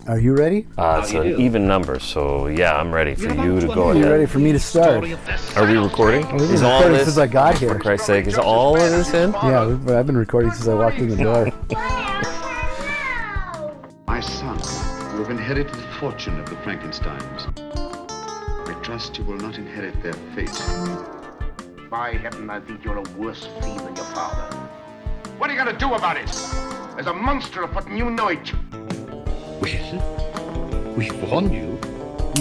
Are you ready? It's an even number, so yeah, I'm ready for you to go ahead. You ready for me to start? Are we recording? We've been recording since I got here. For Christ's sake, is all of this in? Yeah, I've been recording since I walked in the door. My son, you have inherited the fortune of the Frankensteins. I trust you will not inherit their fate. By heaven, I think you're a worse fiend than your father. What are you going to do about it? There's a monster afoot and you know it. Well, we've warned you.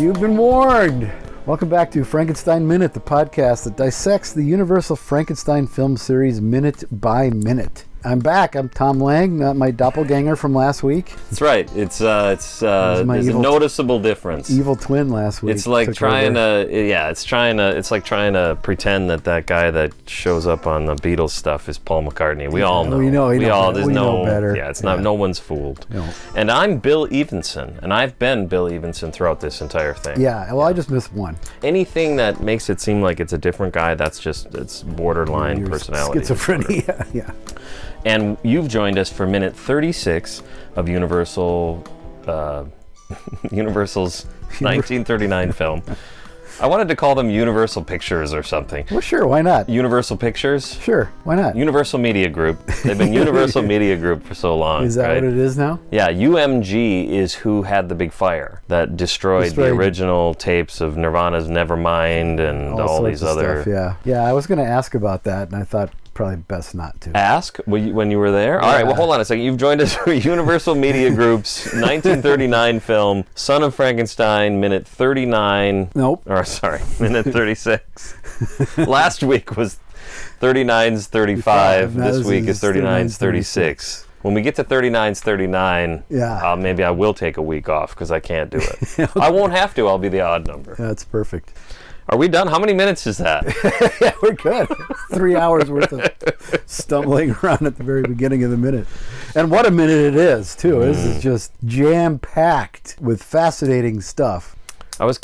You've been warned. Welcome back to Frankenstein Minute, the podcast that dissects the Universal Frankenstein film series minute by minute. I'm back. I'm Tom Lang, not my doppelganger from last week. That's right. There's a noticeable difference. Evil twin last week. It's like it's trying to pretend that guy that shows up on the Beatles stuff is Paul McCartney. We all know. We know better. Yeah, it's not. No one's fooled. No. And I'm Bill Evenson, and I've been Bill Evenson throughout this entire thing. Yeah. Well, I just missed one. Anything that makes it seem like it's a different guy, it's borderline personality. Schizophrenia. Yeah. And you've joined us for minute 36 of Universal's 1939 film. I wanted to call them Universal Pictures or something. Well, sure, why not? Universal Pictures? Sure, why not? Universal Media Group. They've been Universal Media Group for so long. Is that right? what it is now? Yeah, UMG is who had the big fire that destroyed the original tapes of Nirvana's Nevermind and all these other... Stuff, yeah, I was going to ask about that, and I thought probably best not to. Ask when you were there? Yeah. All right, well, hold on a second. You've joined us for Universal Media Group's 1939 film, Son of Frankenstein, minute 39. Nope. Or, sorry, minute 36. Last week was 39's 35. This week is 39's 36. When we get to 39's 39, maybe I will take a week off because I can't do it. Okay. I won't have to. I'll be the odd number. That's perfect. Are we done? How many minutes is that? Yeah, we're good. 3 hours worth of stumbling around at the very beginning of the minute. And what a minute it is, too. This is just jam-packed with fascinating stuff.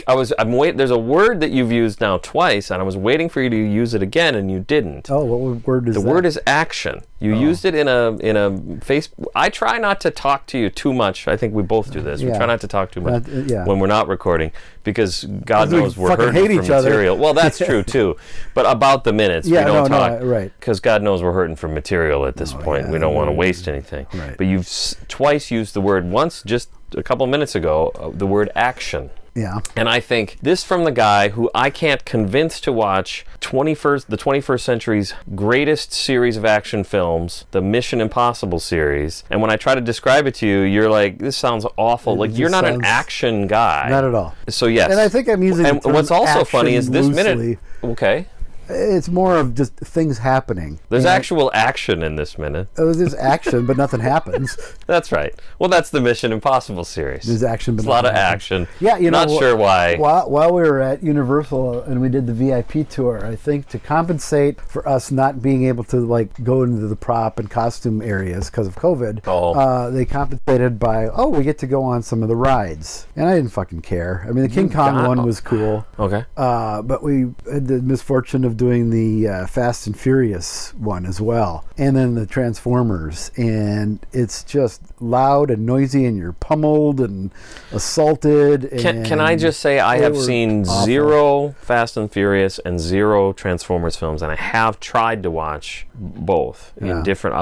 I'm waiting. There's a word that you've used now twice, and I was waiting for you to use it again, and you didn't. Oh, what word is that? The word is action. You used it in a face. I try not to talk to you too much. I think we both do this. We try not to talk too much when we're not recording, because God knows we're hurting for material. Well, that's true too. But about the minutes, we don't talk. Right. Because God knows we're hurting for material at this point. We don't want to waste anything. Right. But you've twice used the word. Once, just a couple minutes ago, the word action. Yeah. And I think this from the guy who I can't convince to watch the 21st century's greatest series of action films, the Mission Impossible series. And when I try to describe it to you, you're like, this sounds awful. Like, you're not an action guy. Not at all. So, yes. And I think I'm using and what's also funny is this loosely. minute. Okay. It's more of just things happening. There's actual action in this minute. There's action, but nothing happens. That's right. Well, that's the Mission Impossible series. There's action, but a lot of action. Yeah, not sure why. While we were at Universal and we did the VIP tour, I think to compensate for us not being able to go into the prop and costume areas because of COVID, they compensated by we get to go on some of the rides, and I didn't fucking care. I mean, the King Kong one was cool. Okay. But we had the misfortune of doing the Fast and Furious one as well, and then the Transformers, and it's just loud and noisy, and you're pummeled and assaulted. Can I just say I have seen awful. 0 Fast and Furious and 0 Transformers films, and I have tried to watch both in different.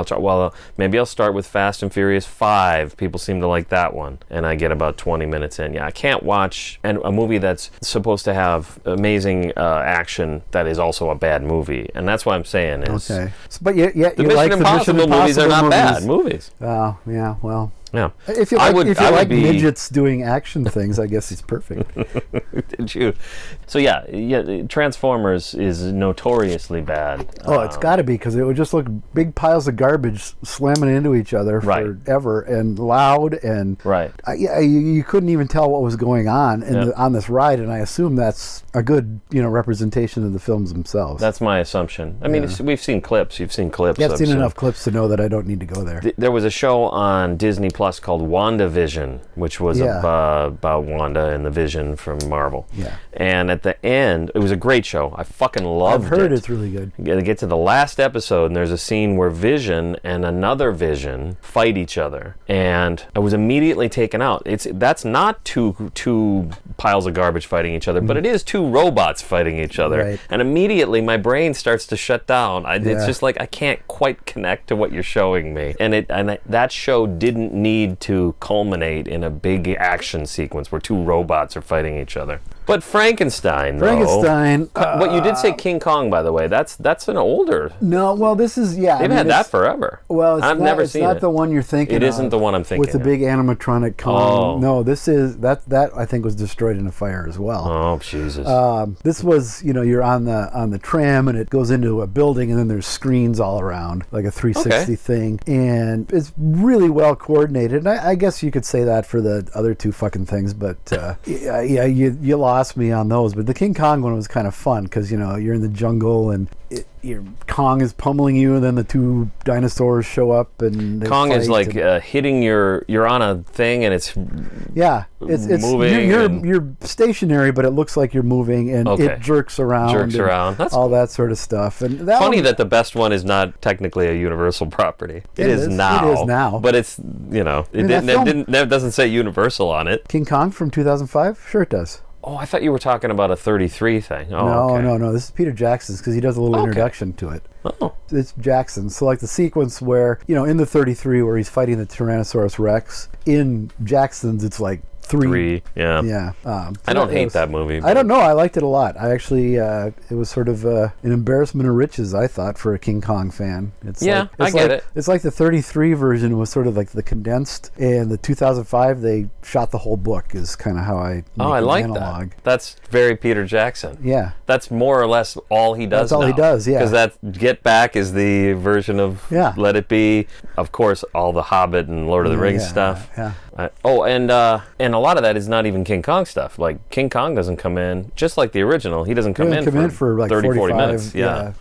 Maybe I'll start with Fast and Furious 5. People seem to like that one, and I get about 20 minutes in. Yeah, I can't watch a movie that's supposed to have amazing action that is also a bad movie, and that's what I'm saying is. Okay, but the Mission Impossible movies are not bad movies. Oh, yeah, well. Yeah. If you like midgets doing action things, I guess he's perfect. Did you? So yeah, Transformers is notoriously bad. Oh, it's got to be, because it would just look big piles of garbage slamming into each other forever, and loud, and you couldn't even tell what was going on on this ride, and I assume that's a good representation of the films themselves. That's my assumption. I mean, we've seen clips. You've seen clips. Yeah, I've seen enough clips to know that I don't need to go there. There was a show on Disney Plus Plus called WandaVision, which was about Wanda and the Vision from Marvel. Yeah. And at the end, it was a great show. I fucking loved it. I've heard it's really good. They get to the last episode, and there's a scene where Vision and another Vision fight each other, and I was immediately taken out. That's not two piles of garbage fighting each other, but it is two robots fighting each other, Right. and immediately my brain starts to shut down. It's just like I can't quite connect to what you're showing me, and that show didn't need to culminate in a big action sequence where two robots are fighting each other. But Frankenstein, though. Frankenstein. What you did say King Kong, by the way. That's an older. No, well, this is They've had that forever. Well, I've never seen it. It's not the one you're thinking. It isn't the one I'm thinking with the of. big animatronic Kong. Oh. No, this is that I think was destroyed in a fire as well. Oh Jesus! This was, you're on the tram and it goes into a building and then there's screens all around, like a 360 thing, and it's really well coordinated. And I guess you could say that for the other two fucking things, but you lost me on those. But the King Kong one was kind of fun because you're in the jungle and your Kong is pummeling you, and then the two dinosaurs show up and they Kong is fight like hitting you're on a thing and it's it's moving. You're stationary, but it looks like you're moving, and it jerks around. That's all that sort of stuff. And that funny that the best one is not technically a Universal property. It is now. It is now. But it's that doesn't say Universal on it. King Kong from 2005? Sure it does. Oh, I thought you were talking about a 33 thing. Oh, No. This is Peter Jackson's because he does a little introduction to it. Oh. It's Jackson's. So like the sequence where, in the 33 where he's fighting the Tyrannosaurus Rex, in Jackson's it's like three. Yeah. Yeah. I don't hate that movie. I don't know. I liked it a lot. I actually, it was sort of an embarrassment of riches, I thought, for a King Kong fan. I get it. It's like the 33 version was sort of like the condensed, and the 2005 they shot the whole book is kind of how I I like analog. that. That's very Peter Jackson. Yeah. That's more or less all he does. That's all he does, yeah. Because that Get Back is the version of Let It Be. Of course, all the Hobbit and Lord of the Rings stuff. Yeah. And a lot of that is not even King Kong stuff. Like King Kong doesn't come in just like the original. He doesn't come in for like 30, 40 minutes. Yeah.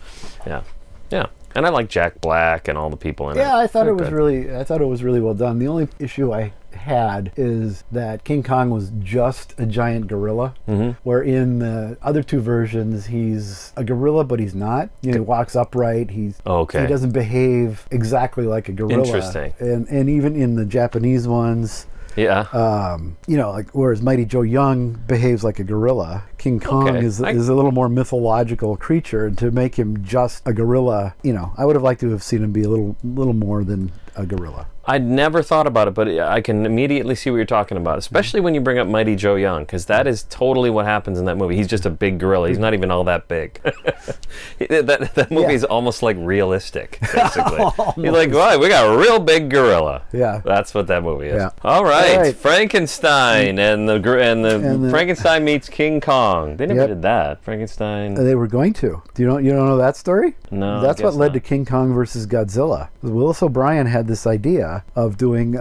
And I like Jack Black and all the people in it. Yeah, I thought it was really well done. The only issue I had is that King Kong was just a giant gorilla, where in the other two versions he's a gorilla, but he's not. He walks upright. He doesn't behave exactly like a gorilla. Interesting. And even in the Japanese ones, like whereas Mighty Joe Young behaves like a gorilla, King Kong is a little more mythological creature, and to make him just a gorilla, I would have liked to have seen him be a little more than a gorilla. I'd never thought about it, but I can immediately see what you're talking about, especially when you bring up Mighty Joe Young, because that is totally what happens in that movie. He's just a big gorilla. He's not even all that big. that movie is almost like realistic, basically. He's like, well, we got a real big gorilla. Yeah. That's what that movie is. Yeah. All right. Frankenstein and the Frankenstein meets King Kong. They never did that. Frankenstein. They were going to. You don't know that story? No. That's what led to King Kong versus Godzilla. Willis O'Brien had this idea of doing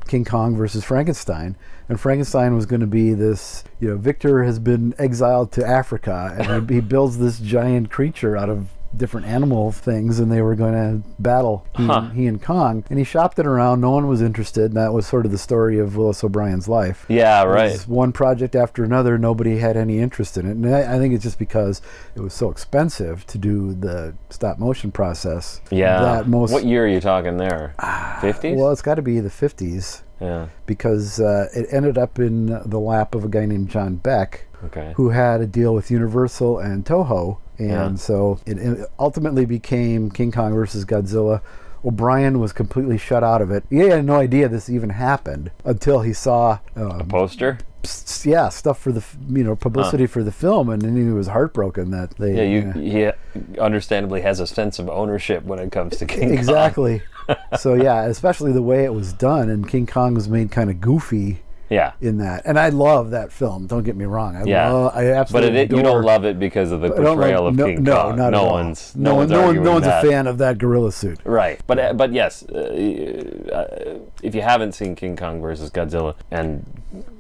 King Kong versus Frankenstein, and Frankenstein was going to be this, Victor has been exiled to Africa, and he builds this giant creature out of different animal things, and they were going to battle, he and Kong, and he shopped it around. No one was interested, and that was sort of the story of Willis O'Brien's life. Yeah, right. It was one project after another, nobody had any interest in it, and I think it's just because it was so expensive to do the stop motion process. Yeah. What year are you talking there? 50s? Well, it's got to be the 50s. Yeah. Because it ended up in the lap of a guy named John Beck, who had a deal with Universal and Toho, and so it ultimately became King Kong versus Godzilla. O'Brien was completely shut out of it. He had no idea this even happened until he saw a poster. Stuff for the publicity for the film, and then he was heartbroken that they. He understandably has a sense of ownership when it comes to King Kong. Exactly. So especially the way it was done, and King Kong was made kind of goofy. In that, and I love that film. Don't get me wrong. I absolutely. But you don't love it because of the portrayal of King Kong. No, not at all. No one's a fan of that gorilla suit. Right, but yes, if you haven't seen King Kong versus Godzilla, and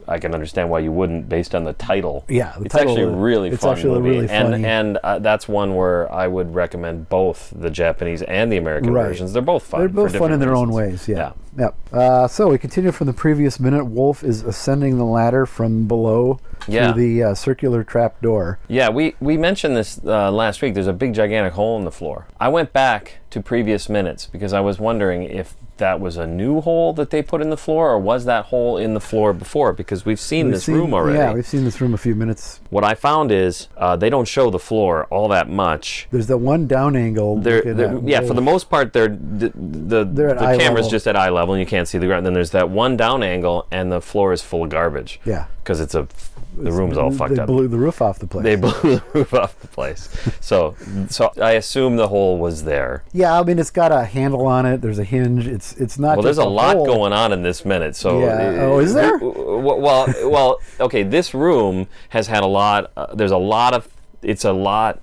I can understand why you wouldn't, based on the title. Yeah, it's actually a really it's fun actually movie, really funny. and that's one where I would recommend both the Japanese and the American versions. They're both fun. They're both for fun in different their own reasons. ways. Yeah. So we continue from the previous minute. Wolf is ascending the ladder from below through the circular trap door. Yeah, we mentioned this last week. There's a big, gigantic hole in the floor. I went back to previous minutes because I was wondering if that was a new hole that they put in the floor, or was that hole in the floor before? Because we've seen this room already. Yeah, we've seen this room a few minutes. What I found is they don't show the floor all that much. There's that one down angle. For the most part, the camera's just at eye level and you can't see the ground. And then there's that one down angle and the floor is full of garbage. Yeah. Because the room's all fucked up. They blew the roof off the place. They blew the roof off the place. So I assume the hole was there. Yeah, I mean, it's got a handle on it. There's a hinge. It's not. Well, there's a lot hole. going on in this minute. So yeah. Is there? Well, okay. This room has had a lot. There's a lot of. It's a lot.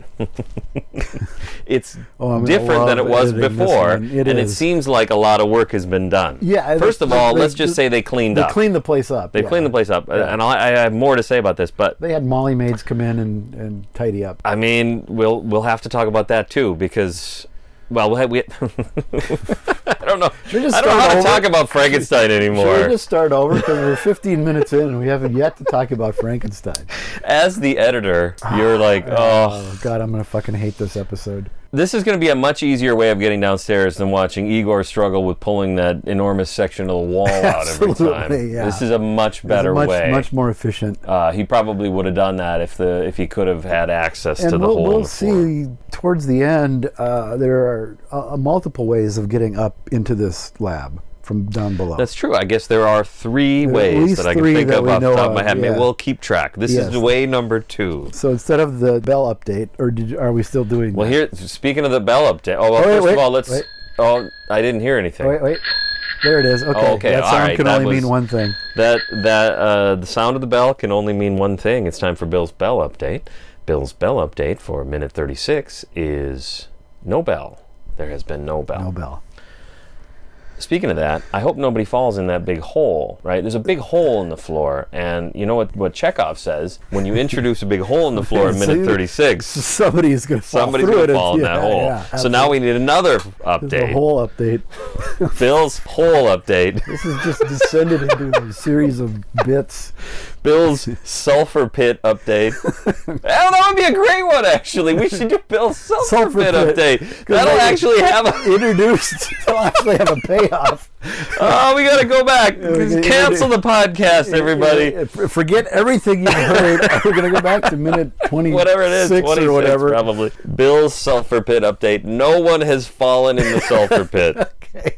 It's different than it was before, and it seems like a lot of work has been done. Yeah. First of all, let's just say they cleaned up. They cleaned the place up. They cleaned the place up, and I have more to say about this, but they had Molly maids come in and tidy up. I mean, we'll have to talk about that too, because. Well, I don't know. I don't know how to talk about Frankenstein anymore. Should we just start over? Because we're 15 minutes in and we haven't yet to talk about Frankenstein. As the editor, you're like, oh. God, I'm going to fucking hate this episode. This is going to be a much easier way of getting downstairs than watching Igor struggle with pulling that enormous section of the wall out every time. Yeah. This is a much better way. Much more efficient. He probably would have done that if he could have had access to the hole. We'll see towards the end. There are multiple ways of getting up into this lab from down below. That's true. I guess there are three ways that I can think of off the top of my head. Maybe we'll keep track. This is way number 2. So instead of the bell update, are we still doing Well, that? here, speaking of the bell update, first of all, let's... Wait. Oh, I didn't hear anything. Wait. There it is. Okay. Okay. That sound can only mean one thing. The sound of the bell can only mean one thing. It's time for Bill's bell update. Bill's bell update for minute 36 is no bell. There has been no bell. No bell. Speaking of that, I hope nobody falls in that big hole, right? There's a big hole in the floor, and you know what Chekhov says? When you introduce a big hole in the floor in minute 36, somebody's going to fall in that hole. Yeah, so now we need another update. A hole update. Bill's hole update. This is just descended into a series of bits. Bill's sulfur pit update. That would be a great one, actually. We should do Bill's sulfur pit update. That'll actually have introduced. It'll actually have a payoff. Oh, we got to go back. Cancel the podcast, everybody. Forget everything you heard. We're going to go back to minute 20. Whatever it is, 26 or whatever. Probably. Bill's sulfur pit update. No one has fallen in the sulfur pit. Okay.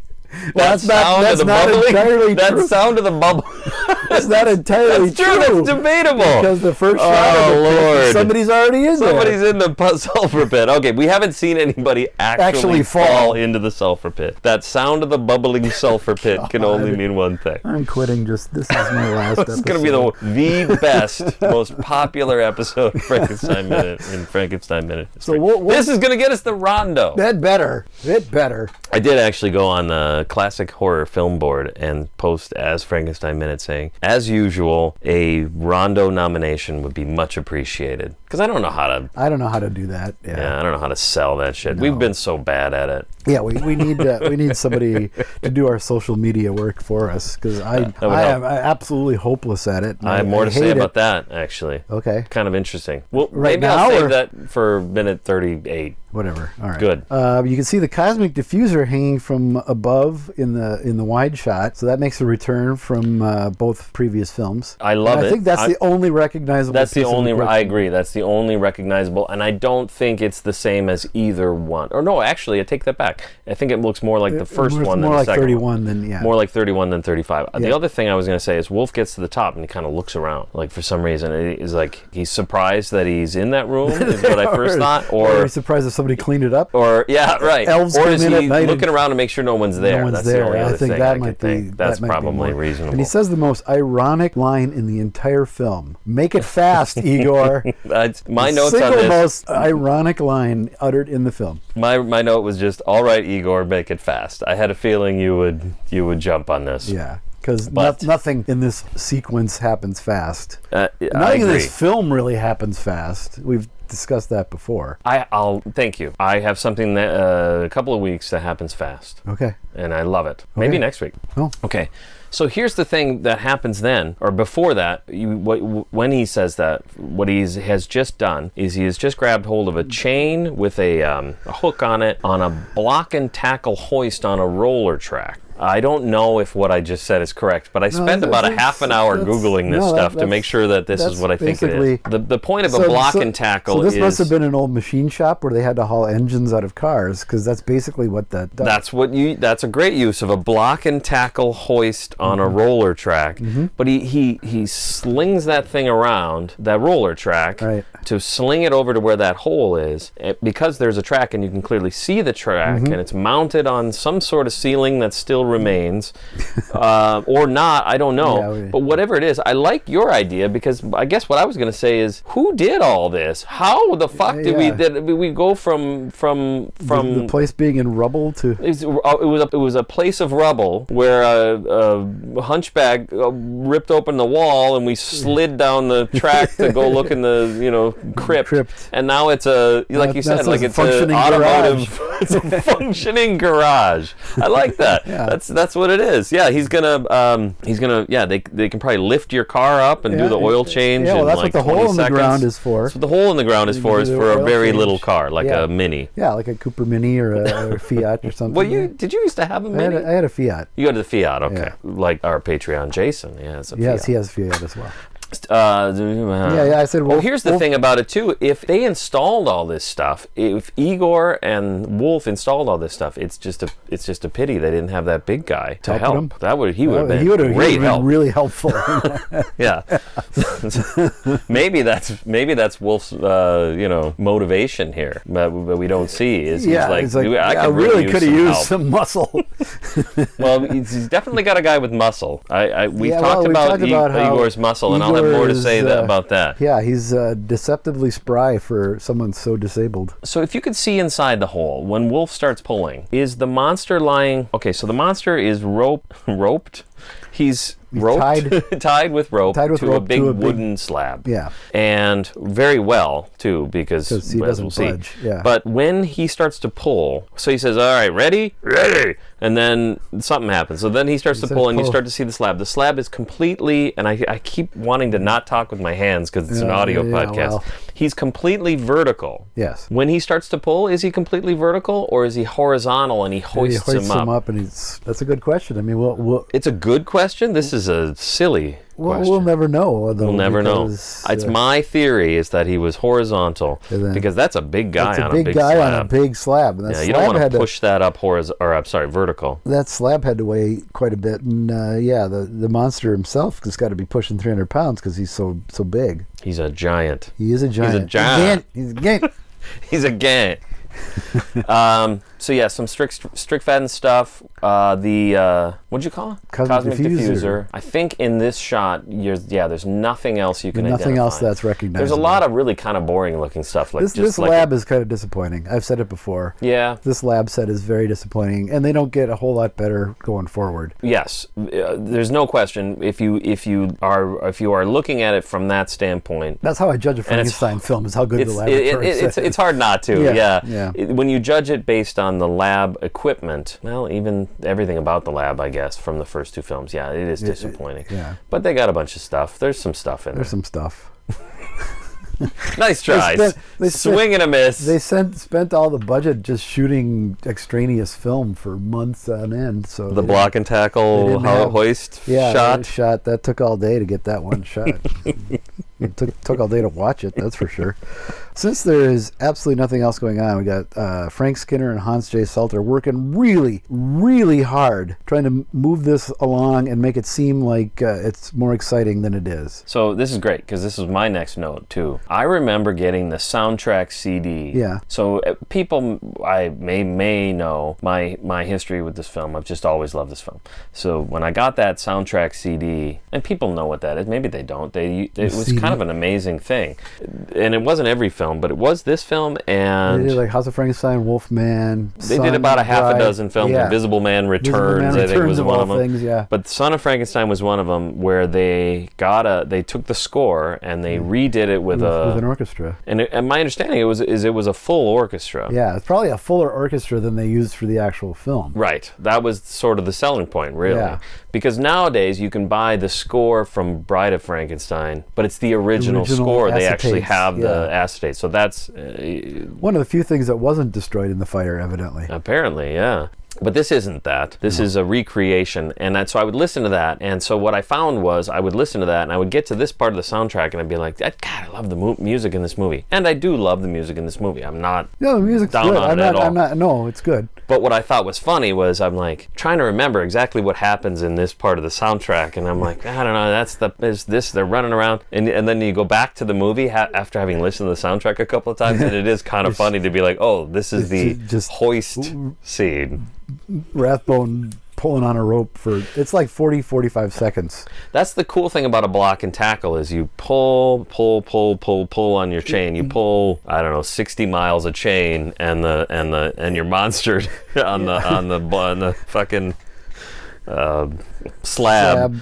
That's not entirely true. That sound of the bubble. That's not entirely true. That's debatable. Because the first shot of the pit, somebody's already in there. Somebody's in the sulfur pit. Okay, we haven't seen anybody actually fall into the sulfur pit. That sound of the bubbling sulfur pit can only mean one thing. I'm quitting. This is my last episode. It's going to be the best, most popular episode of Frankenstein Minute in Frankenstein Minute. So this is going to get us the Rondo. It better. I did actually go on the Classic Horror Film Board and post as Frankenstein Minute saying, as usual, a Rondo nomination would be much appreciated. Because I don't know how to do that. Yeah, I don't know how to sell that shit. No. We've been so bad at it. Yeah, we need somebody to do our social media work for us, because I am absolutely hopeless at it. I have more to say about that, actually. Okay. Kind of interesting. Well, right maybe now, I'll save that for minute 38. Whatever. All right. Good. You can see the cosmic diffuser hanging from above in the wide shot, so that makes a return from both previous films. I love it. I think that's the only recognizable. That's the only. I agree. That's the only recognizable, and I don't think it's the same as either one. Or no, actually, I take that back. I think it looks more like the first one than the second one. More like 31 than 35. Yeah. The other thing I was going to say is Wolf gets to the top and he kind of looks around, like for some reason he's like he's surprised that he's in that room. Is what I first thought, or he's surprised that somebody cleaned it up. Or right. Elves or is he looking around to make sure no one's there? No one's that's there. The only other I think thing that I might think. be. That's that probably reasonable. And he says the most ironic line in the entire film. Make it fast, Igor. My notes on this. Single most ironic line uttered in the film. My note was just, all right, Igor, make it fast. I had a feeling you would jump on this. Yeah. because nothing in this sequence happens fast. Nothing in this film really happens fast. We've discussed that before. I'll thank you. I have something that a couple of weeks that happens fast. Okay. And I love it. Maybe next week. Oh. Okay. So here's the thing that happens then, or before that, when he says that, what he has just done is he has just grabbed hold of a chain with a hook on it on a block and tackle hoist on a roller track. I don't know if what I just said is correct, but I spent about a half an hour Googling this stuff to make sure that this is what I think it is. The point of a block and tackle is... So this must have been an old machine shop where they had to haul engines out of cars, because that's basically what that does. That's a great use of a block and tackle hoist on a roller track. But he slings that thing around, that roller track, to sling it over to where that hole is. Because there's a track and you can clearly see the track, and it's mounted on some sort of ceiling that still remains, or not, I don't know. But whatever it is, I like your idea, because I guess what I was going to say is, who did all this? How the fuck did we go from the place being in rubble to... It was a place of rubble where a hunchback ripped open the wall and we slid down the track to go look in the crypt. And now it's like you said, like it's an automotive it's a functioning garage. I like that. That's what it is. Yeah, he's gonna they can probably lift your car up and do the oil change. Yeah, well, that's like what the hole in the ground is for. That's what the hole in the ground is for a very little car, like a Mini. Yeah, like a Cooper Mini or a Fiat or something. Well, did you used to have a Mini? I had a Fiat. You had the Fiat, okay. Like our Patreon Jason, Fiat. Yes, he has a Fiat as well. I said. Well, here's the thing about it too. If they installed all this stuff, if Igor and Wolf installed all this stuff, it's just a pity they didn't have that big guy to help. He would have been great help. Really helpful. Yeah. maybe that's Wolf's motivation here, but we don't see. He's like I really could have used some muscle. Well, he's definitely got a guy with muscle. We've talked about Igor's muscle, and I'll have more to say about that. Yeah, he's deceptively spry for someone so disabled. So if you could see inside the hole, when Wolf starts pulling, is the monster lying... Okay, so the monster is roped. He's roped, tied with rope to a big wooden slab. Yeah. And very well, too, because he doesn't budge. Yeah. But when he starts to pull, so he says, all right, ready? Ready! And then something happens. So then he starts to pull, and you start to see the slab. The slab is completely, and I keep wanting to not talk with my hands because it's an audio podcast. Well. He's completely vertical. Yes. When he starts to pull, is he completely vertical, or is he horizontal and he hoists him up? And that's a good question. I mean, it's a good question. This is a silly question. We'll never know. We'll never know. It's my theory is that he was horizontal because that's a big guy on a big slab. On a big slab. And you don't want to push that up vertical. That slab had to weigh quite a bit, and the monster himself has got to be pushing 300 pounds because he's so big. He's a giant. He is a giant. He's a giant. He's a giant. He's a giant. Some Strickfaden stuff. What'd you call it? Cosmic diffuser. I think in this shot, there's nothing else you can identify. Nothing else that's recognizable. There's a lot of really kind of boring looking stuff. This lab is kind of disappointing. I've said it before. Yeah. This lab set is very disappointing, and they don't get a whole lot better going forward. Yes, there's no question. If you are looking at it from that standpoint, that's how I judge a Frankenstein film: is how good the laboratory set is. It's hard not to. Yeah. When you judge it based on the lab equipment, well, even everything about the lab, I guess, from the first two films, it is disappointing. But they got a bunch of stuff. There's some stuff in there. There's some stuff. Nice tries. Swing and a miss. They spent all the budget just shooting extraneous film for months on end. So the block and tackle hoist shot. That took all day to get that one shot. It took all day to watch it, that's for sure. Since there is absolutely nothing else going on, we got Frank Skinner and Hans J. Salter working really, really hard trying to move this along and make it seem like it's more exciting than it is. So this is great because this is my next note too. I remember getting the soundtrack CD. Yeah. So people I may know my history with this film. I've just always loved this film. So when I got that soundtrack CD, and people know what that is. Maybe they don't. It was kind of an amazing thing, and it wasn't every film. film, but it was this film and... They did like House of Frankenstein, Wolfman, They did about a half a dozen films. Yeah. Invisible Man Returns, I think was one of them. Things, yeah. But Son of Frankenstein was one of them where they took the score and they redid it with an orchestra. And my understanding it was a full orchestra. Yeah, it's probably a fuller orchestra than they used for the actual film. Right. That was sort of the selling point, really. Yeah. Because nowadays you can buy the score from Bride of Frankenstein, but it's the original score. They actually have the acetate. So that's... one of the few things that wasn't destroyed in the fire, evidently. Apparently, yeah. But this isn't that. This is a recreation. And so I would listen to that. And so what I found was I would listen to that and I would get to this part of the soundtrack and I'd be like, God, I love the music in this movie. And I do love the music in this movie. I'm not the music's down good. on it at all. No, it's good. But what I thought was funny was I'm like trying to remember exactly what happens in this part of the soundtrack. And I'm like, I don't know, they're running around. And then you go back to the movie after having listened to the soundtrack a couple of times. And it is kind of funny to be like, oh, this is the just hoist scene. Rathbone pulling on a rope it's like 45 seconds. That's the cool thing about a block and tackle is you pull on your chain. You pull, I don't know, 60 miles of chain and your monster on the fucking slab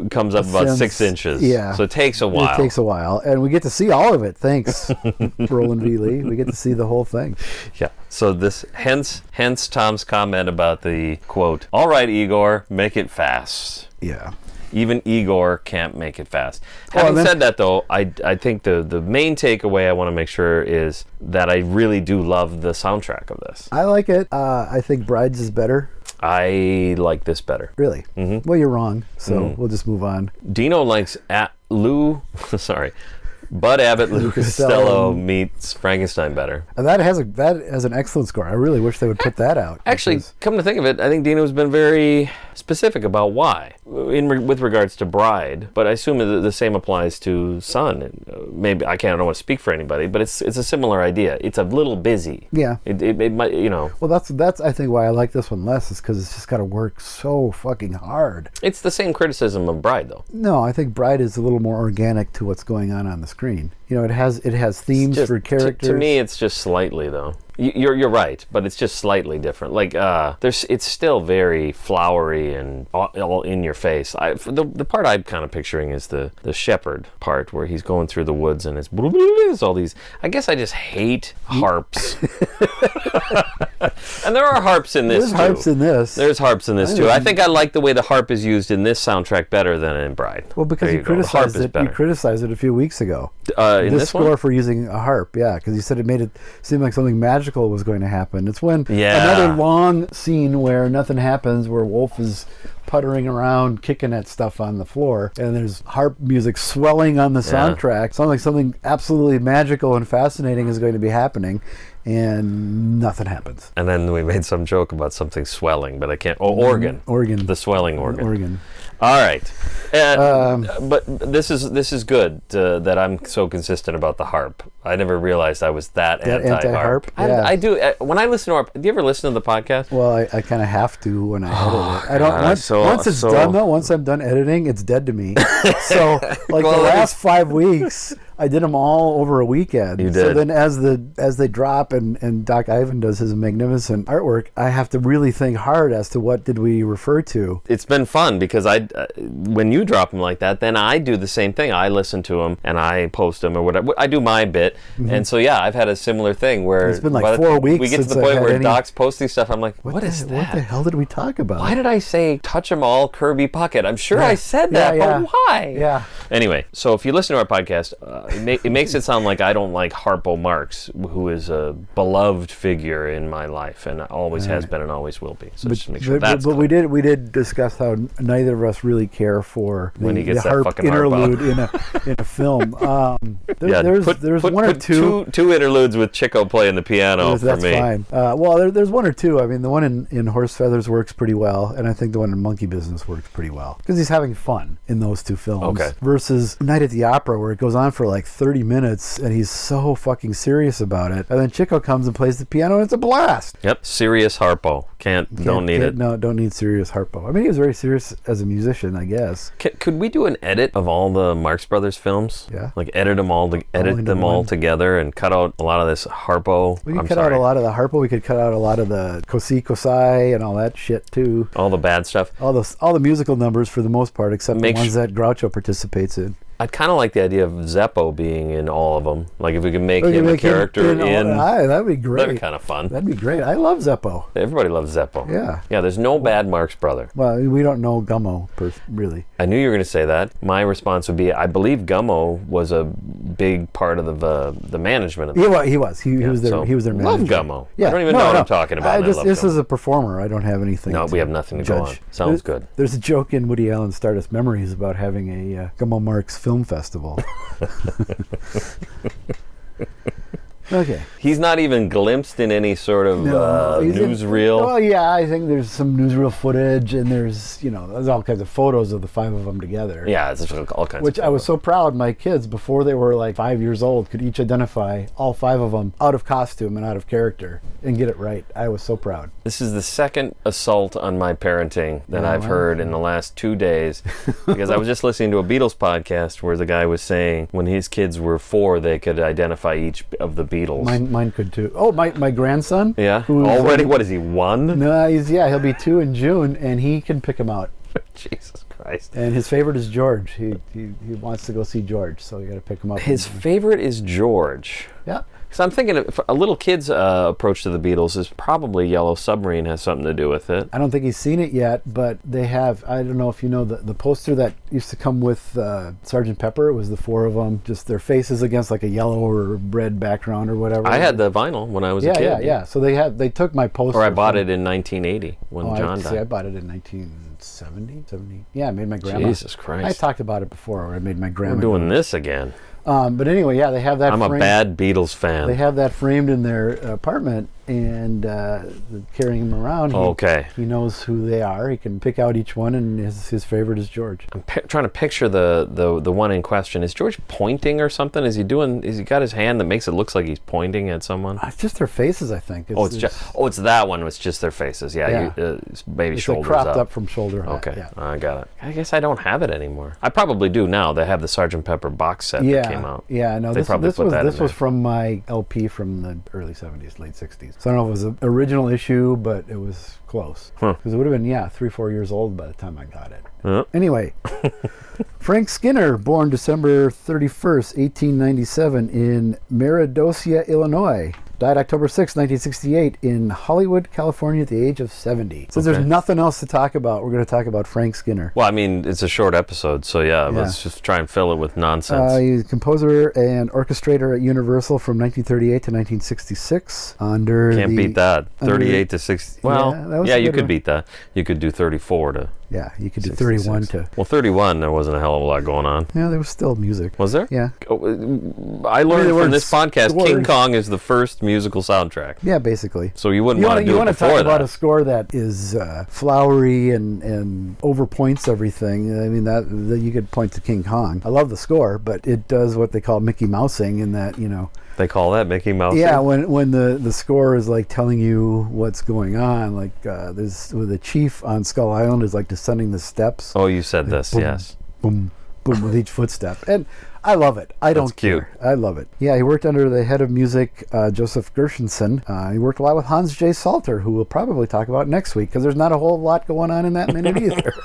comes up about 6 inches. Yeah. So it takes a while. It takes a while. And we get to see all of it. Thanks, Roland V. Lee. We get to see the whole thing. Yeah. So this, hence Tom's comment about the quote, all right, Igor, make it fast. Yeah. Even Igor can't make it fast. Having said that, though, I think the main takeaway I want to make sure is that I really do love the soundtrack of this. I like it. I think Brides is better. I like this better. Really? Mm-hmm. Well, you're wrong, so we'll just move on. Dino likes Bud Abbott, Lou Costello meets Frankenstein better. And that has an excellent score. I really wish they would put that out. Actually, come to think of it, I think Dino's been very specific about why with regards to Bride, but I assume the same applies to Son. Maybe I don't want to speak for anybody, but it's a similar idea. It's a little busy. Yeah. It might, Well, that's I think why I like this one less is because it's just got to work so fucking hard. It's the same criticism of Bride, though. No, I think Bride is a little more organic to what's going on the screen. It has themes for characters. To me, it's just slightly though. You're right, but it's just slightly different. Like it's still very flowery and all in your face. The part I'm kind of picturing is the shepherd part where he's going through the woods and it's all these. I guess I just hate harps. And there are harps in this. There's harps in this. There's harps in this too. I think I like the way the harp is used in this soundtrack better than in Bride. Well, because you criticized it. You criticized it a few weeks ago. In this score one? For using a harp, yeah, because you said it made it seem like something magical was going to happen. It's when another long scene where nothing happens, where Wolf is puttering around, kicking at stuff on the floor, and there's harp music swelling on the soundtrack. Sounds like something absolutely magical and fascinating is going to be happening, and nothing happens. And then we made some joke about something swelling, but I can't. Oh, organ. The swelling organ. All right. But this is good that I'm so consistent about the harp. I never realized I was that anti-harp. Yeah. I do. When I listen to harp, do you ever listen to the podcast? Well, I kind of have to when I edit it. I don't. Once it's done, though, once I'm done editing, it's dead to me. So, like the last 5 weeks, I did them all over a weekend. You did. So then as they drop and Doc Ivan does his magnificent artwork, I have to really think hard as to what did we refer to. It's been fun because when you drop them like that, then I do the same thing. I listen to them and I post them or whatever. I do my bit. And so, I've had a similar thing where it's been like 4 weeks. We get to the point where Doc's posting stuff. I'm like, what is that? What the hell did we talk about? Why did I say touch them all, Kirby Puckett? I'm sure I said that, but why? Yeah. Anyway, so if you listen to our podcast, it makes it sound like I don't like Harpo Marx, who is a beloved figure in my life and always has been and always will be. So just make sure that's But we did discuss how neither of us really care for when he gets the that harp fucking interlude in a film. There's one or two interludes with Chico playing the piano for that's me. Fine. Well, there's one or two. I mean, the one in Horse Feathers works pretty well, and I think the one in Monkey Business works pretty well because he's having fun in those two films. Okay. Versus Night at the Opera, where it goes on for like 30 minutes, and he's so fucking serious about it, and then Chico comes and plays the piano, and it's a blast. Yep, serious Harpo. Don't need it. No, don't need serious Harpo. I mean, he was very serious as a musician. position, I guess. Could we do an edit of all the Marx Brothers films? Yeah. Like edit them all together and cut out a lot of this Harpo. We could cut out a lot of the Harpo. We could cut out a lot of the Kosi Kosai and all that shit too. All the bad stuff. All the musical numbers for the most part, except the ones that Groucho participates in. I'd kind of like the idea of Zeppo being in all of them. Like if we could make him a character that'd be great. That'd be kind of fun. That'd be great. I love Zeppo. Everybody loves Zeppo. Yeah. Yeah, there's no bad Marx brother. Well, we don't know Gummo, really. I knew you were going to say that. My response would be, I believe Gummo was a big part of the management of the He was. He was their manager. Love Gummo. Yeah. I don't even know what I'm talking about. This is a performer. I don't have anything. No, we have nothing to go on. Sounds good. There's a joke in Woody Allen's Stardust Memories about having a Gummo Marx film festival. Okay. He's not even glimpsed in any sort of newsreel. Well, yeah, I think there's some newsreel footage, and there's all kinds of photos of the five of them together. Yeah, it's all kinds. Which of I was so proud. My kids, before they were like 5 years old, could each identify all five of them out of costume and out of character and get it right. I was so proud. This is the second assault on my parenting that I've heard in the last 2 days, because I was just listening to a Beatles podcast where the guy was saying when his kids were 4, they could identify each of the Beatles. Mine could too. Oh, my grandson. Yeah. Already? What is he, 1? No, he'll be 2 in June, and he can pick them out. Jesus Christ. And his favorite is George. He wants to go see George, so you got to pick him up. His favorite is George. Yeah. Because I'm thinking a little kid's approach to the Beatles is probably Yellow Submarine has something to do with it. I don't think he's seen it yet, but they have. I don't know if you know the poster that used to come with Sgt. Pepper. It was the 4 of them, just their faces against like a yellow or red background or whatever. I had the vinyl when I was a kid. Yeah. So they took my poster. Or I bought it in 1980 when John died. I bought it in 1970. Yeah, I made my grandma. Jesus Christ. I talked about it before, where I made my grandma. We're doing this again. But anyway, yeah, they have that. I'm a bad Beatles fan. They have that framed in their apartment, and carrying him around. He knows who they are. He can pick out each one, and his favorite is George. I'm trying to picture the one in question. Is George pointing or something? Is he got his hand that makes it looks like he's pointing at someone? It's just their faces, I think. It's that one. It's just their faces. Yeah. Maybe it's shoulders like cropped up from shoulder. Okay, yeah. I got it. I guess I don't have it anymore. I probably do now. They have the Sgt. Pepper box set that came out. Yeah, no, this was from my LP from the early 70s, late 60s. So I don't know if it was an original issue, but it was close. Because it would have been, 3-4 years old by the time I got it. Anyway, Frank Skinner, born December 31st, 1897 in Meridosia, Illinois. Died October 6, 1968 in Hollywood, California at the age of 70. Since there's nothing else to talk about, we're going to talk about Frank Skinner. Well, I mean, it's a short episode, so let's just try and fill it with nonsense. He's a composer and orchestrator at Universal from 1938 to 1966. Can't beat that. 38 to 60. Well, you could beat that. You could do 34 to... Yeah, you could do 31 to... Well, 31, there wasn't a hell of a lot going on. Yeah, there was still music. Was there? Yeah. I learned from this podcast, King Kong is the first musical soundtrack. Yeah, basically. So you wouldn't want to do it before that. You want to talk about a score that is flowery and overpoints everything. I mean, that you could point to King Kong. I love the score, but it does what they call Mickey Mousing in that, They call that Mickey Mouse. Yeah, when the score is like telling you what's going on, like there's with the chief on Skull Island is like descending the steps. Oh, you said this, boom, yes. Boom, boom with each footstep, and I love it. I don't care. I love it. Yeah, he worked under the head of music, Joseph Gershenson. He worked a lot with Hans J. Salter, who we'll probably talk about next week, because there's not a whole lot going on in that minute either.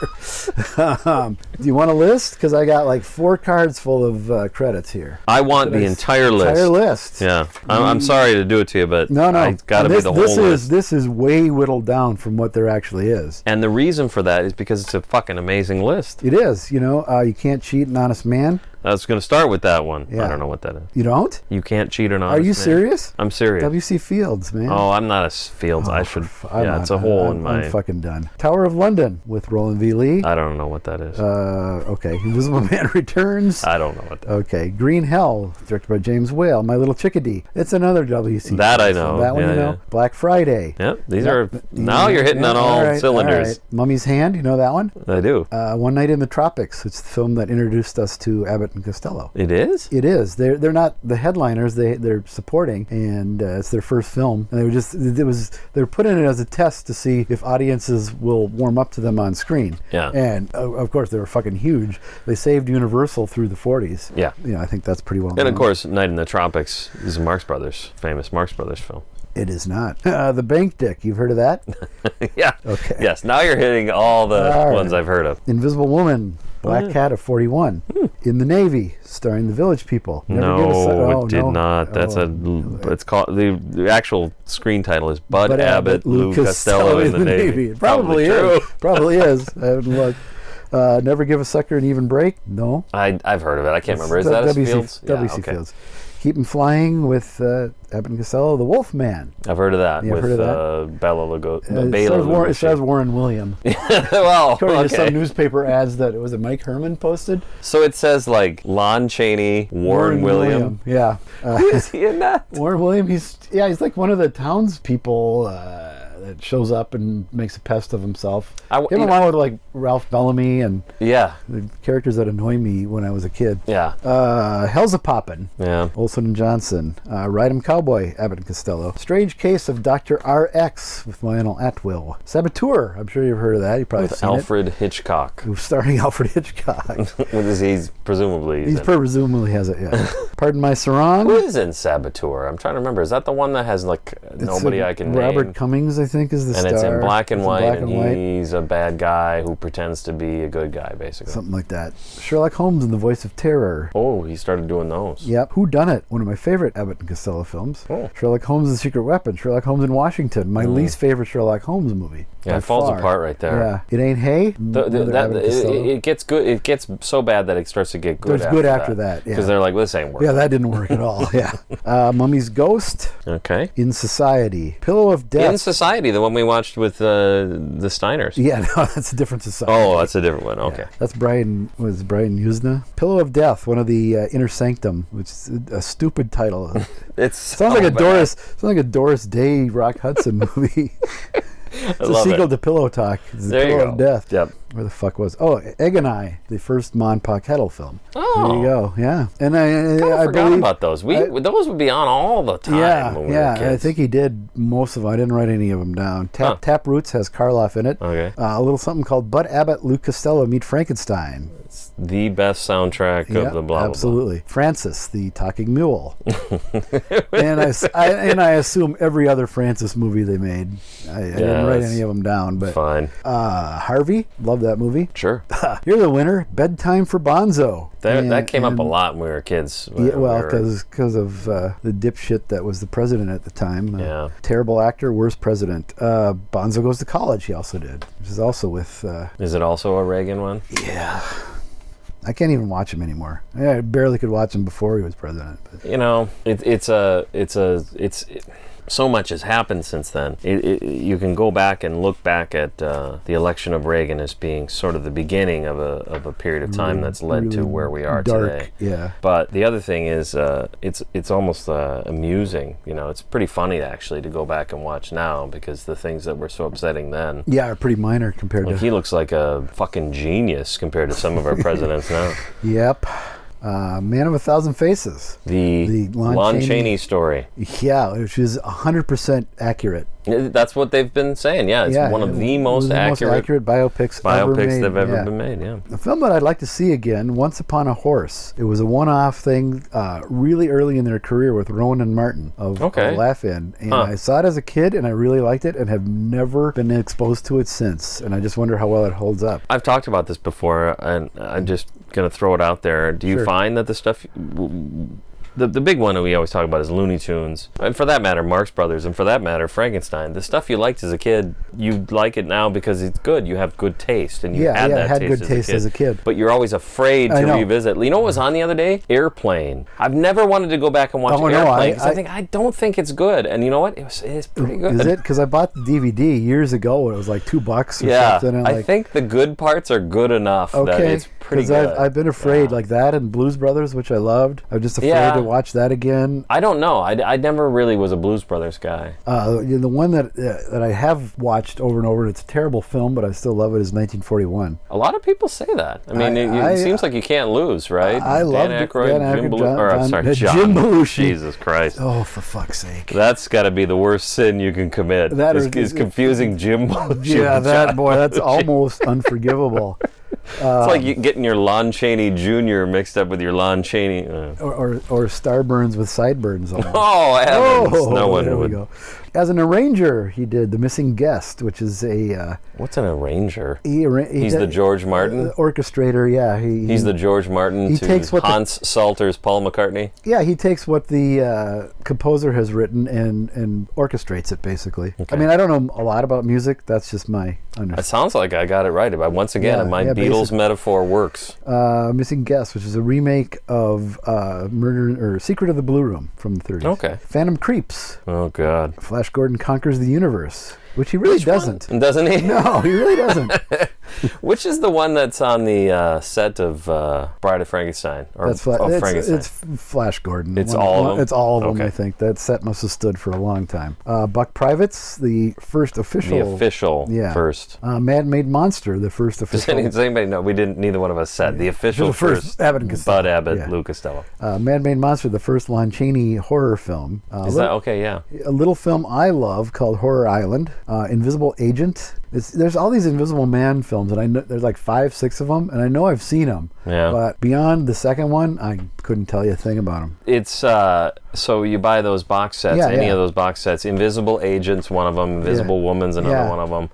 Do you want a list? Because I got like 4 cards full of credits here. I want the entire list. Entire list. Yeah. I'm sorry to do it to you, but it's got to be the whole list. This is way whittled down from what there actually is. And the reason for that is because it's a fucking amazing list. It is. You can't cheat an honest man. I was going to start with that one. Yeah. I don't know what that is. You don't? You can't cheat an honest man. Are you serious? I'm serious. W.C. Fields, man. Oh, I'm not a Fields. It's a hole in my... I'm fucking done. Tower of London with Roland V. Lee. I don't know what that is. Okay. Invisible Man Returns. I don't know what that is. Okay. Green Hell, directed by James Whale. My Little Chickadee. It's another W.C. That I know. That one you know. Yeah. Black Friday. Yep. These are... Now you're hitting on all cylinders. All right. Mummy's Hand. You know that one? I do. One Night in the Tropics. It's the film that introduced us to Abbott and and Costello. It is? It is. They're not the headliners. They're supporting, and it's their first film. And they're putting it as a test to see if audiences will warm up to them on screen. Yeah. And of course they were fucking huge. They saved Universal through the 40s. Yeah. I think that's pretty well And known. of course, Night in the Tropics is a famous Marx Brothers film. It is not. The Bank Dick. You've heard of that? Yeah. Okay. Yes. Now you're hitting all the ones I've heard of. Invisible Woman. Black Cat of 41. In the Navy, starring the Village People. Did not. That's it's called, the actual screen title is Bud Abbott, Lou Costello in the Navy. It probably is. Probably is. I haven't looked. Never Give a Sucker an Even Break? No. I've heard of it. I can't remember. Is that a Fields? W.C. Fields. Keep 'Em Flying with Abbott and Costello, The Wolf Man. I've heard of that. Yeah, with heard of that? Bela It says Warren William. Well, According to okay. some newspaper ads that it was Mike Herman posted. So it says like Lon Chaney, Warren William. Yeah. Who is he in that? Warren William, he's like one of the townspeople that shows up and makes a pest of himself. Him along with like Ralph Bellamy and Yeah. the characters that annoy me when I was a kid. Yeah. Hell's a Poppin'. Yeah. Olson and Johnson. Ride 'em Cowboy, Abbott and Costello. Strange Case of Dr. R.X. with Lionel Atwill. Saboteur, I'm sure you've heard of that. You've probably With seen Alfred Hitchcock. it. Starring Alfred Hitchcock. He's presumably. He presumably has it, yeah. Pardon My Sarong. Who is in Saboteur? I'm trying to remember. Is that the one that has like nobody I can Robert name? Cummings, I think, is the star. And it's in black and white, black and and white. he's a bad guy who pretends to be a good guy, basically. Something like that. Sherlock Holmes and the Voice of Terror. Oh, he started doing those. Yep. Who Done It? One of my favorite Abbott and Costello films. Oh. Sherlock Holmes and the Secret Weapon. Sherlock Holmes in Washington. My least favorite Sherlock Holmes movie. Yeah, it falls apart right there. Yeah. It Ain't Hay. It gets good. It gets so bad that it starts to get good. It's good after that. Yeah. Because they're like, this ain't working. Yeah, that didn't work at all. Yeah. Mummy's Ghost. Okay. In Society. Pillow of Death. In Society, the one we watched with the Steiners. Yeah, no, that's a different society. Oh, that's a different one. Okay. Yeah. That's Brian Usna. Pillow of Death, one of the Inner Sanctum, which is a stupid title. Sounds like a Doris Day, Rock Hudson movie. It's a sequel to Pillow Talk. It's the Pillow of Death. Yep. Where the fuck was? Oh, Egg and I, the first Mon Pa Kettle film. Oh. There you go. Yeah. And I forgot believe about those. Those would be on all the time when we were kids. I think he did most of them. I didn't write any of them down. Tap Roots has Karloff in it. Okay. A little something called Bud Abbott, Lou Costello Meet Frankenstein. It's the best soundtrack of the blah, absolutely. blah, blah. Francis, the Talking Mule. and I assume every other Francis movie they made. I didn't write any of them down, but fine. Harvey, love that movie. Sure. You're the winner. Bedtime for Bonzo. That came up a lot when we were kids. Yeah, well, because of the dipshit that was the president at the time. Yeah. Terrible actor, worst president. Bonzo Goes to College, he also did, which is also with... Is it also a Reagan one? Yeah. I can't even watch him anymore. I barely could watch him before he was president. But. You know, it's so much has happened since then. You can go back and look back at the election of Reagan as being sort of the beginning of a period of time that's led to where we are today. Yeah. But the other thing is, it's almost amusing. You know, it's pretty funny actually to go back and watch now because the things that were so upsetting then. Yeah, are pretty minor compared to. He looks like a fucking genius compared to some of our presidents now. Yep. Man of a Thousand Faces. The Lon Chaney story. Yeah, which is 100% accurate. That's what they've been saying. Yeah, it's one of the most accurate biopics they've ever been made. Yeah, a film that I'd like to see again. Once Upon a Horse. It was a one-off thing, really early in their career with Rowan and Martin of Laugh-In, and I saw it as a kid and I really liked it and have never been exposed to it since. And I just wonder how well it holds up. I've talked about this before, and I'm just gonna throw it out there. Do you find that the stuff? The big one that we always talk about is Looney Tunes, and for that matter, Marx Brothers, and for that matter, Frankenstein. The stuff you liked as a kid, you like it now because it's good. You have good taste, and you had good taste as a kid. But you're always afraid to revisit. You know what was on the other day? Airplane. I've never wanted to go back and watch Airplane because I don't think it's good. And you know what? It's pretty good. Is it? Because I bought the DVD years ago. It was like $2 or something. And I think the good parts are good enough that it's pretty good. I've been afraid like that and Blues Brothers, which I loved. I'm just afraid to watch that again. I don't know. I never really was a Blues Brothers guy. The one that I have watched over and over, it's a terrible film, but I still love it, is 1941. A lot of people say that. I mean, it seems like you can't lose, right? I love Dan Aykroyd, Jim Belushi. Jim Belushi. Jesus Christ. Oh, for fuck's sake. That's got to be the worst sin you can commit. Is confusing Jim Belushi. Yeah, that's almost unforgivable. It's like you getting your Lon Chaney Jr. mixed up with your Lon Chaney. Or Starburns with Sideburns on. Oh, heavens. No one there would. We go. As an arranger, he did The Missing Guest, which is a... What's an arranger? He's the George Martin? Orchestrator, yeah. He's the George Martin to Hans Salter's Paul McCartney? Yeah, he takes what the composer has written and orchestrates it, basically. Okay. I mean, I don't know a lot about music. That's just my understanding. It sounds like I got it right. But once again, my Beatles metaphor works. Missing Guest, which is a remake of Secret of the Blue Room from the 30s. Okay. Phantom Creeps. Oh, God. Flash Gordon Conquers the Universe, which he really doesn't. Doesn't he? No, he really doesn't. Which is the one that's on the set of Bride of Frankenstein? Frankenstein? It's Flash Gordon. It's all of them? It's all of them, I think. That set must have stood for a long time. Buck Privates, the first official. The official first. Man-Made Monster, the first official. Does anybody know? We didn't. Neither one of us said. The official first. Abbott and Costello. Bud Abbott, Lou Costello. Man-Made Monster, the first Lon Chaney horror film. Is that okay? Yeah. A little film I love called Horror Island. Invisible Agent. There's all these Invisible Man films, and I know there's like 5, 6 of them, and I know I've seen them. Yeah. But beyond the second one, I couldn't tell you a thing about them. It's so you buy those box sets, any of those box sets. Invisible Agent's one of them. Invisible Woman's another one of them.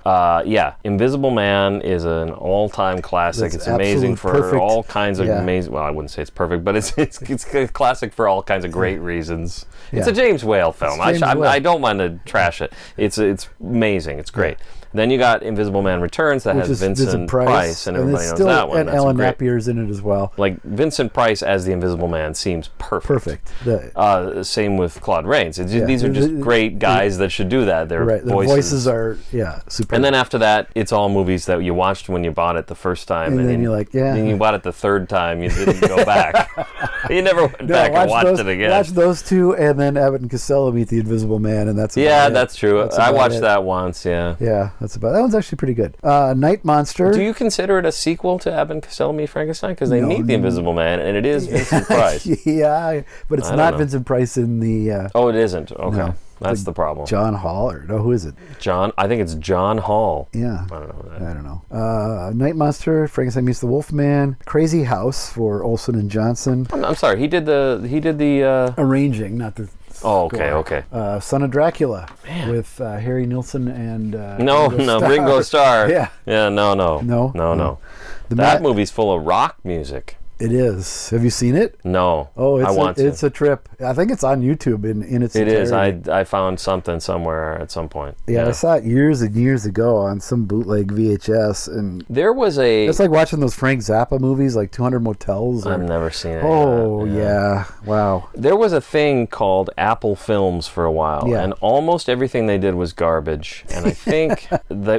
Invisible Man is an all-time classic. It's amazing for all kinds of amazing. Well, I wouldn't say it's perfect, but it's a classic for all kinds of great reasons. It's a James Whale film. I don't want to trash it. It's amazing. It's great. Then you got Invisible Man Returns that has Vincent Price, and everybody knows that one. And Ellen Napier's in it as well. Like Vincent Price as the Invisible Man seems perfect. Same with Claude Rains. These are just great guys that should do that. Their voices are superb. And then after that, it's all movies that you watched when you bought it the first time, and then you're like, Then you bought it the third time. You didn't go back. You never went back and watched it again. Watch those two, and then Abbott and Costello meet the Invisible Man, and that's that's true. I watched that once. Yeah. That's about. That one's actually pretty good. Night Monster. Do you consider it a sequel to Abbott and Costello Meet Frankenstein? Because they meet the Invisible Man, and it is Vincent Price. But it's not Vincent Price in the. Oh, it isn't. Okay, no. That's the problem. John Hall, who is it? I think it's John Hall. Yeah, I don't know that. I don't know. Night Monster, Frankenstein Meets the Wolfman, Crazy House for Olsen and Johnson. I'm sorry. He did the arranging, not the. Oh, okay. Son of Dracula with Harry Nilsson and Ringo Starr. Yeah. No. That movie's full of rock music. It is. Have you seen it? No. Oh, I want to. It's a trip. I think it's on YouTube in its entirety. It is. I found something somewhere at some point. Yeah, I saw it years and years ago on some bootleg VHS, and there was a. It's like watching those Frank Zappa movies, like 200 Motels. I've never seen it. Oh yeah, wow. There was a thing called Apple Films for a while, and almost everything they did was garbage. And I think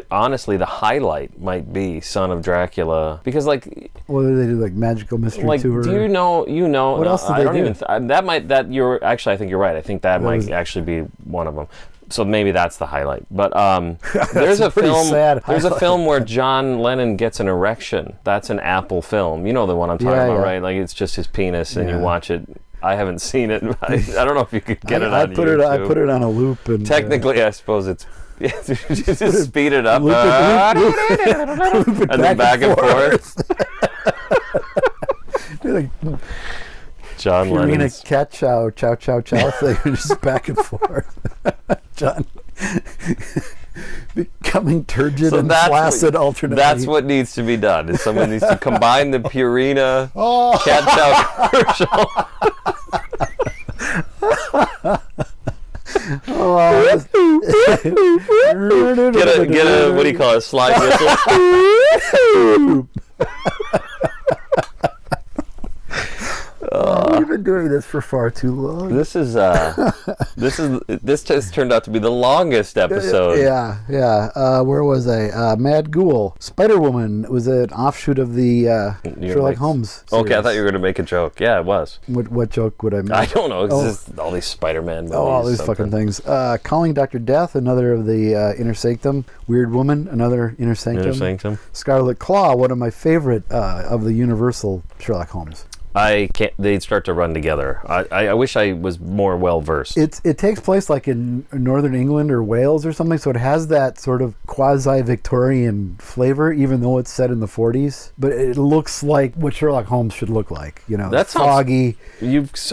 honestly, the highlight might be Son of Dracula, because like. What do they do? Like Magical Mystery Tour? Do you know? What else did they do? I think you're right. I think that might actually be one of them. So maybe that's the highlight. But there's a film. There's a film where John Lennon gets an erection. That's an Apple film. You know the one I'm talking about, right? Like it's just his penis, and you watch it. I haven't seen it. I don't know if you could get it on YouTube. I put it on a loop. And, technically, I suppose it's. Just speed it up. Loop it and then back and forth. Like John Lennon's cat chow thing, just back and forth. John becoming turgid and flaccid alternately. That's what needs to be done. Is someone needs to combine the Purina cat chow commercial. Get a what do you call it? Slide whistle. We've been doing this for far too long. This just turned out to be the longest episode. Yeah. Where was I? Mad Ghoul. Spider-Woman was an offshoot of the Sherlock Holmes series. Okay, I thought you were going to make a joke. Yeah, it was. What joke would I make? I don't know. It's just all these Spider-Man movies. Oh, all these fucking things. Calling Dr. Death, another of the Inner Sanctum. Weird Woman, another Inner Sanctum. Scarlet Claw, one of my favorite of the Universal Sherlock Holmes. I can't. They'd start to run together. I wish I was more well versed. It takes place like in northern England or Wales or something, so it has that sort of quasi-Victorian flavor, even though it's set in the 40s. But it looks like what Sherlock Holmes should look like. You know, that foggy.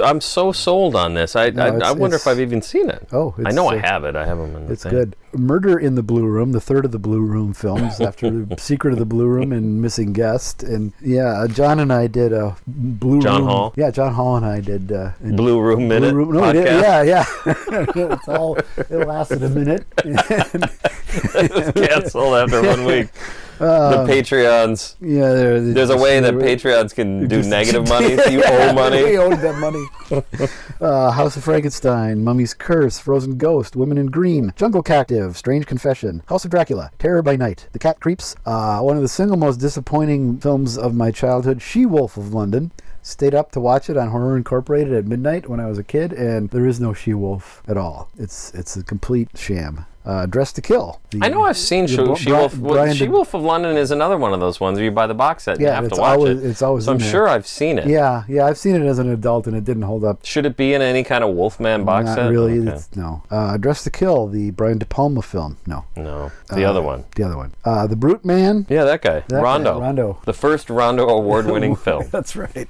I'm so sold on this. I wonder if I've even seen it. Oh, I know I have it. I have them in the It's thing. good. Murder in the Blue Room, the third of the Blue Room films after The Secret of the Blue Room and Missing Guest. And yeah, John and I did a Blue John Room. Hall? Yeah, John Hall and I did Blue Room Minute Blue Room, no, podcast? we did, yeah. It lasted a minute. It was canceled after 1 week. The Patreons. Yeah, there's a way that Patreons can do negative money, so you owe money. We owed them money. House of Frankenstein, Mummy's Curse, Frozen Ghost, Women in Green, Jungle Captive, Strange Confession, House of Dracula, Terror by Night, The Cat Creeps, one of the single most disappointing films of my childhood, She-Wolf of London. Stayed up to watch it on Horror Incorporated at midnight when I was a kid, and there is no She-Wolf at all. It's a complete sham. Dressed to Kill. I know I've seen She-Wolf. She-Wolf of London is another one of those ones where you buy the box set and you have to watch it. It's always so I'm sure I've seen it. Yeah, I've seen it as an adult and it didn't hold up. Should it be in any kind of Wolfman box set? Not really. Okay. No. Dressed to Kill, the Brian De Palma film. No. The other one. The other one. The Brute Man. Yeah, that guy. Rondo. Rondo. The first Rondo award-winning film. That's right.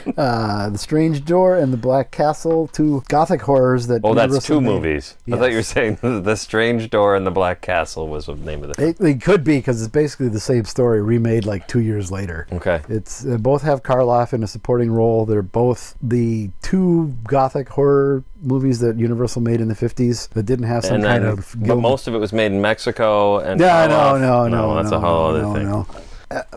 The Strange Door and The Black Castle, two gothic horrors that... Oh, that's two movies. Yes. I thought you were saying The Strange Door and The Black Castle was the name of the film. It could be, because it's basically the same story remade like 2 years later. Okay. It's both have Karloff in a supporting role. They're both the two gothic horror movies that Universal made in the 50s that didn't have some kind of... But most of it was made in Mexico. And no, that's a whole other thing. No.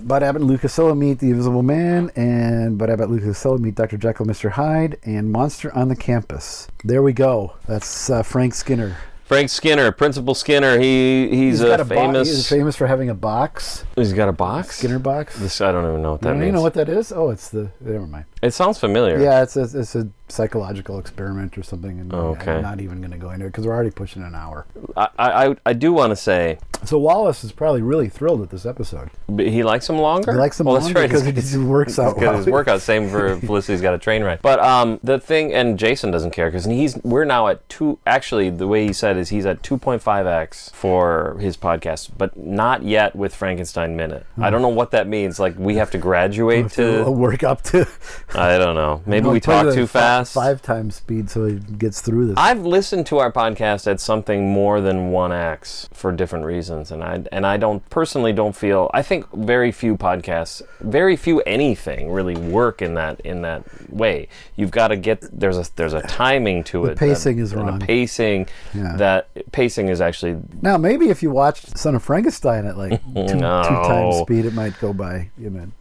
Bud Abbott and Lou Costello meet The Invisible Man, and Bud Abbott and Lou Costello meet Dr. Jekyll, Mr. Hyde, and Monster on the Campus. There we go. That's Frank Skinner. Frank Skinner, Principal Skinner. He's famous. He's famous for having a box. He's got a box? Skinner box. I don't even know what that means. You know what that is? Oh, never mind. It sounds familiar. Yeah, it's a psychological experiment or something. And okay. I'm not even going to go into it because we're already pushing an hour. I do want to say... So Wallace is probably really thrilled with this episode. But he likes them longer? He likes them longer because it works out well. His workout, same for Felicity's got a train ride. But the thing, and Jason doesn't care because we're now at 2, actually the way he said is he's at 2.5x for his podcast, but not yet with Frankenstein Minute. I don't know what that means. Like we have to graduate to work up to... I don't know. Maybe we talk too fast. 5 times speed so he gets through this. I've listened to our podcast at something more than 1x for different reasons, and I don't feel. I think very few podcasts, very few anything really work in that way. You've got to get there's a timing to it. Pacing is wrong. That pacing is actually. Now maybe if you watched Son of Frankenstein at like 2 times speed, it might go by.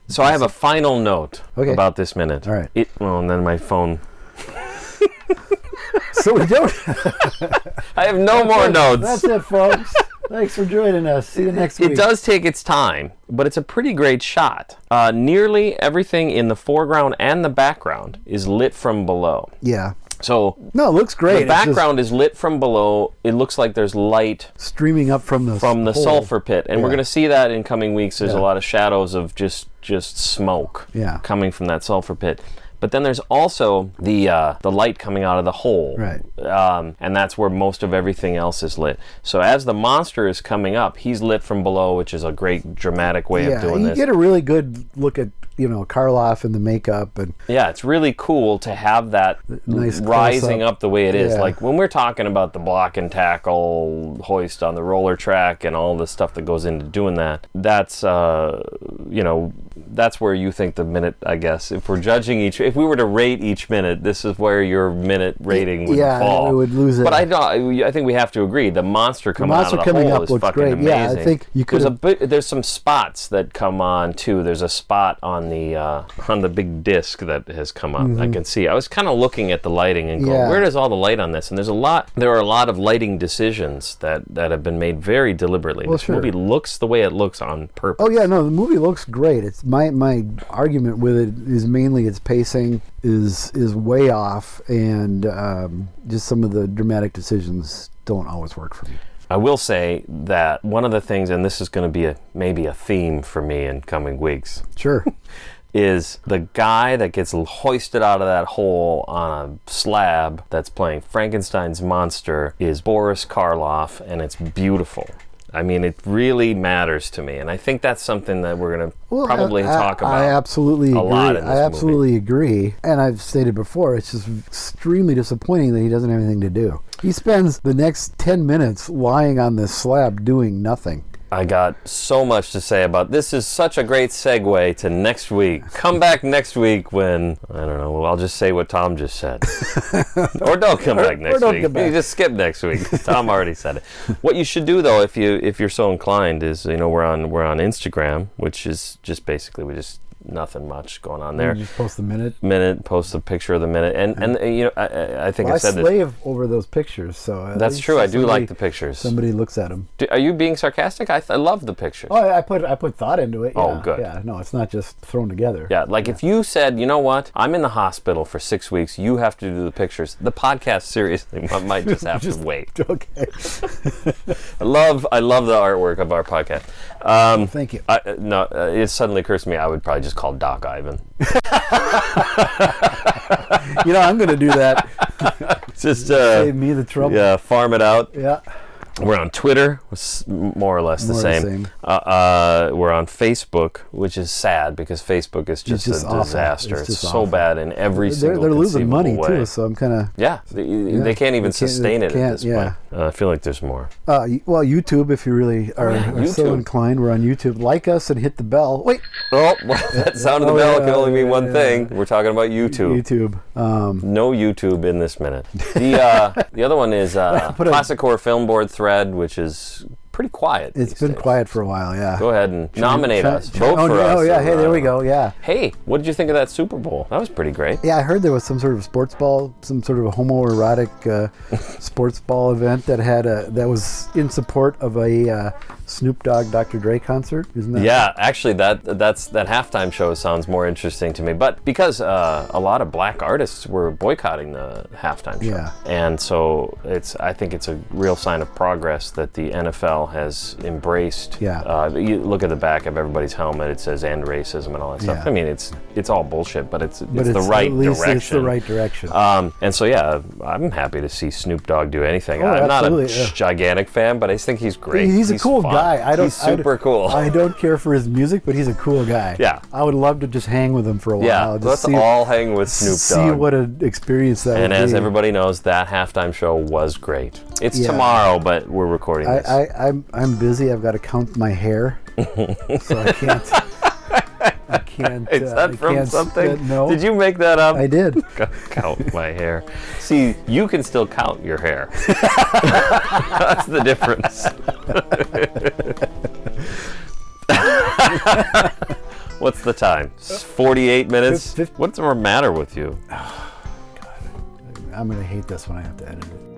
So I have a final note about this minute. All right. And then my phone. So we don't. I have no more notes. That's it, folks. Thanks for joining us. See you next week. It does take its time, but it's a pretty great shot. Nearly everything in the foreground and the background is lit from below. Yeah. So no, it looks great. The background is lit from below. It looks like there's light streaming up from the sulfur pit, and we're going to see that in coming weeks. There's a lot of shadows of just smoke coming from that sulfur pit. But then there's also the light coming out of the hole, right? And that's where most of everything else is lit. So as the monster is coming up, he's lit from below, which is a great dramatic way of doing this. You get a really good look at Karloff and the makeup, and it's really cool to have that nice rising up the way it is. Yeah. Like when we're talking about the block and tackle hoist on the roller track and all the stuff that goes into doing that, that's that's where you think the minute, I guess, if we're judging if we were to rate each minute, this is where your minute rating would fall. Yeah, it would lose it. But I think we have to agree, the monster coming out of the hole is fucking great. amazing. Yeah, I think you could. There's some spots that come on too. There's a spot on the big disc that has come up. I can see. I was kind of looking at the lighting and going, where does all the light on this? And there are a lot of lighting decisions that have been made very deliberately. This movie looks the way it looks on purpose. Oh yeah, no, the movie looks great. It's my argument with it is mainly its pacing is way off, and just some of the dramatic decisions don't always work for me. I will say that one of the things, and this is going to be maybe a theme for me in coming weeks. Sure. Is the guy that gets hoisted out of that hole on a slab that's playing Frankenstein's monster is Boris Karloff, and it's beautiful. I mean, it really matters to me, and I think that's something that we're going to probably talk about. I absolutely agree. Lot in this I absolutely agree, and I've stated before, it's just extremely disappointing that he doesn't have anything to do. He spends the next 10 minutes lying on this slab doing nothing. I got so much to say about this. Is such a great segue to next week. Come back next week when, I don't know, well, I'll just say what Tom just said. Or don't come back next week. You just skip next week. Tom already said it. What you should do, though, if you're so inclined, is, we're on Instagram, which is just basically we just nothing much going on there. You just post the minute. Post a picture of the minute, and I think I said I slave over those pictures, so that's true. I do like the pictures. Somebody looks at them. Are you being sarcastic? I love the pictures. Oh, I put thought into it. Yeah. Oh, good. Yeah, no, it's not just thrown together. Yeah, like if you said, you know what, I'm in the hospital for 6 weeks, you have to do the pictures. The podcast seriously might just have to wait. Okay. I love the artwork of our podcast. Thank you. It suddenly occurs to me I would probably just call Doc Ivan. I'm going to do that. Just save me the trouble. Yeah, farm it out. Yeah. We're on Twitter, more or less the same. We're on Facebook, which is sad because Facebook is just a disaster. It's so awful. Bad in every single They're losing money way. Too, so I'm kind of they can't even sustain it at this point. I feel like there's more. Well, YouTube, if you really are so inclined, we're on YouTube. Like us and hit the bell. Wait. Oh, well, that sound of the bell can only mean one thing. We're talking about YouTube. No YouTube in this minute. The other one is Classic Horror Film Board thread, which is pretty quiet. It's been quiet for a while, yeah. Go ahead and nominate us. Vote for us. Oh, yeah. Hey, there we go. Yeah. Hey, what did you think of that Super Bowl? That was pretty great. Yeah, I heard there was some sort of sports ball, some sort of a homoerotic sports ball event that was in support of a Snoop Dogg Dr. Dre concert. Isn't that? Yeah, actually, that halftime show sounds more interesting to me. But because a lot of black artists were boycotting the halftime show, yeah. And so I think it's a real sign of progress that the NFL has embraced. Yeah. You look at the back of everybody's helmet; it says "end racism" and all that stuff. Yeah. I mean, it's all bullshit, but it's the right direction. It's the right direction. And so yeah, I'm happy to see Snoop Dogg do anything. I'm absolutely. Not a gigantic fan, but I think he's great. He's a cool guy. He's super cool. I don't care for his music, but he's a cool guy. Yeah. I would love to just hang with him for a while. Yeah, let's all hang with Snoop Dogg. See what an experience that would be. And as everybody knows, that halftime show was great. It's tomorrow, but we're recording this. I'm busy. I've got to count my hair, so I can't. Is that from something? No. Did you make that up? I did. Count my hair. See, you can still count your hair. That's the difference. What's the time? 48 minutes? What's the matter with you? Oh, God. I'm going to hate this when I have to edit it.